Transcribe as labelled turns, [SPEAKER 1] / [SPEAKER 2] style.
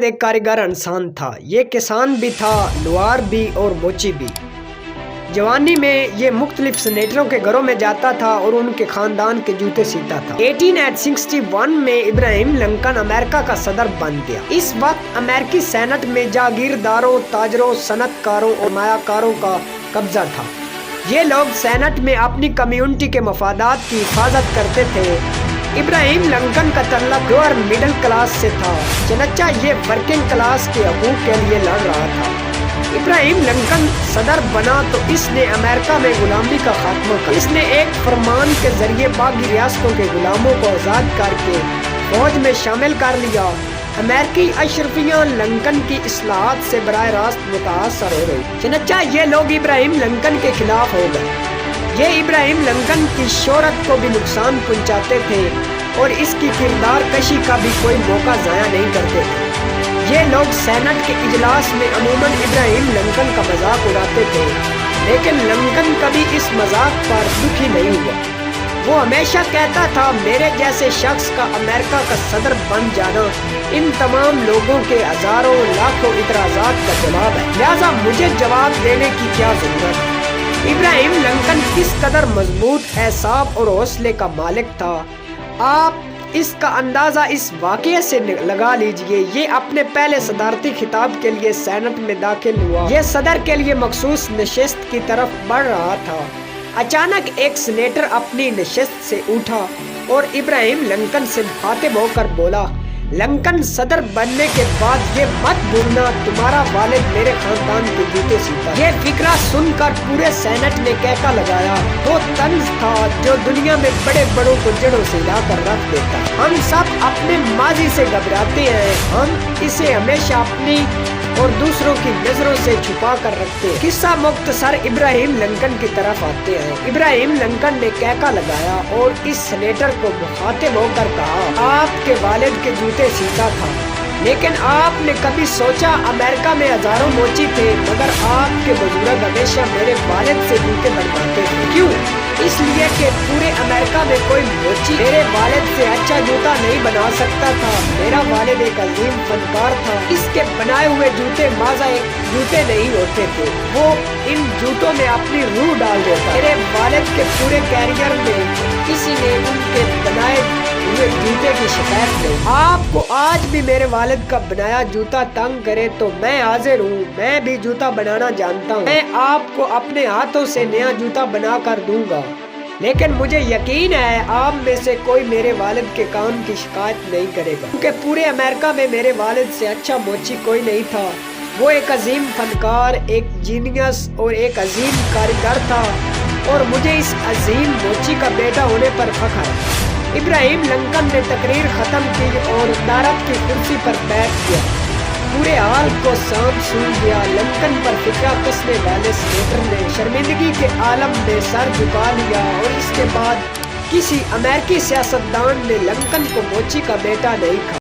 [SPEAKER 1] ایک کاریگر انسان تھا۔ یہ کسان بھی تھا، لوہار بھی اور موچی بھی۔ جوانی میں یہ مختلف سینیٹروں کے گھروں میں جاتا تھا اور ان کے خاندان کے جوتے سیتا تھا۔ 1861 میں ابراہیم لنکن امریکہ کا صدر بن گیا۔ اس وقت امریکی سینٹ میں جاگیرداروں، تاجروں، صنعت کاروں اور مایہ کاروں کا قبضہ تھا۔ یہ لوگ سینٹ میں اپنی کمیونٹی کے مفادات کی حفاظت کرتے تھے۔ ابراہیم لنکن کا تعلق لوور مڈل کلاس سے تھا، چنانچہ یہ ورکنگ کلاس کے حقوق کے لیے لڑ رہا تھا۔ ابراہیم لنکن صدر بنا تو اس نے امریکہ میں غلامی کا خاتمہ کیا۔ اس نے ایک فرمان کے ذریعے باقی ریاستوں کے غلاموں کو آزاد کر کے فوج میں شامل کر لیا۔ امریکی اشرفیہ لنکن کی اصلاحات سے براہ راست متاثر ہو گئی، چنانچہ یہ لوگ ابراہیم لنکن کے خلاف ہو گئے۔ یہ ابراہیم لنکن کی شہرت کو بھی نقصان پہنچاتے تھے اور اس کی کردار کشی کا بھی کوئی موقع ضائع نہیں کرتے تھے۔ یہ لوگ سینٹ کے اجلاس میں عموماً ابراہیم لنکن کا مذاق اڑاتے تھے، لیکن لنکن کبھی اس مذاق پر دکھی نہیں ہوا۔ وہ ہمیشہ کہتا تھا، میرے جیسے شخص کا امریکہ کا صدر بن جانا ان تمام لوگوں کے ہزاروں لاکھوں اعتراضات کا جواب ہے، لہذا مجھے جواب دینے کی کیا ضرورت ہے۔ ابراہیم لنکن کس قدر مضبوط اعصاب اور حوصلے کا مالک تھا، آپ اس کا اندازہ اس واقعے سے لگا لیجئے۔ یہ اپنے پہلے صدارتی خطاب کے لیے سینٹ میں داخل ہوا۔ یہ صدر کے لیے مخصوص نشست کی طرف بڑھ رہا تھا۔ اچانک ایک سینیٹر اپنی نشست سے اٹھا اور ابراہیم لنکن سے مخاطب ہو کر بولا، لنکن صدر بننے کے بعد یہ مت بھولنا تمہارا والد میرے خاندان کے جوتے سیتا۔ یہ فکرہ سن کر پورے سینٹ نے کہکا لگایا۔ وہ طنز تھا جو دنیا میں بڑے بڑوں کو جڑوں سے ہلا کر رکھ دیتا۔ ہم سب اپنے ماضی سے گھبراتے ہیں، ہم اسے ہمیشہ اپنی اور دوسروں کی نظروں سے چھپا کر رکھتے ہیں۔ قصہ مختصر ابراہیم لنکن کی طرف آتے ہیں۔ ابراہیم لنکن نے کہکا لگایا اور اس سینیٹر کو مخاطب ہو کر کہا، آپ کے والد کے جوتے سیتا تھا، لیکن آپ نے کبھی سوچا امریکہ میں ہزاروں موچی تھے مگر آپ کے بزرگ ہمیشہ میرے والد سے جوتے بنواتے تھے؟ کیوں؟ اس لیے کہ پورے امریکہ میں کوئی موچی میرے والد سے اچھا جوتا نہیں بنا سکتا تھا۔ میرا والد ایک عظیم فنکار تھا، اس کے بنائے ہوئے جوتے ماضا ایک جوتے نہیں ہوتے تھے، وہ ان جوتوں میں اپنی روح ڈال دیتا۔ میرے والد کے پورے کیریئر میں کسی نے ان کے بنائے ہوئے جوتے کی شکایت نہیں۔ آپ کو آج بھی میرے والد کا بنایا جوتا تنگ کرے تو میں حاضر ہوں، میں بھی جوتا بنانا جانتا ہوں، میں آپ کو اپنے ہاتھوں سے نیا جوتا بنا کر دوں گا، لیکن مجھے یقین ہے آپ میں سے کوئی میرے والد کے کام کی شکایت نہیں کرے گا، کیونکہ پورے امریکہ میں میرے والد سے اچھا موچی کوئی نہیں تھا۔ وہ ایک عظیم فنکار، ایک جینیس اور ایک عظیم کاریگر تھا اور مجھے اس عظیم موچی کا بیٹا ہونے پر فخر ہے۔ ابراہیم لنکن نے تقریر ختم کی اور صدارت کی کرسی پر بیٹھ گیا۔ پورے حال کو سانپ سون گیا۔ لنکن پر فکرہ کسنے والے سینیٹر نے شرمندگی کے عالم میں سر جھکا لیا اور اس کے بعد کسی امریکی سیاستدان نے لنکن کو موچی کا بیٹا نہیں کہا۔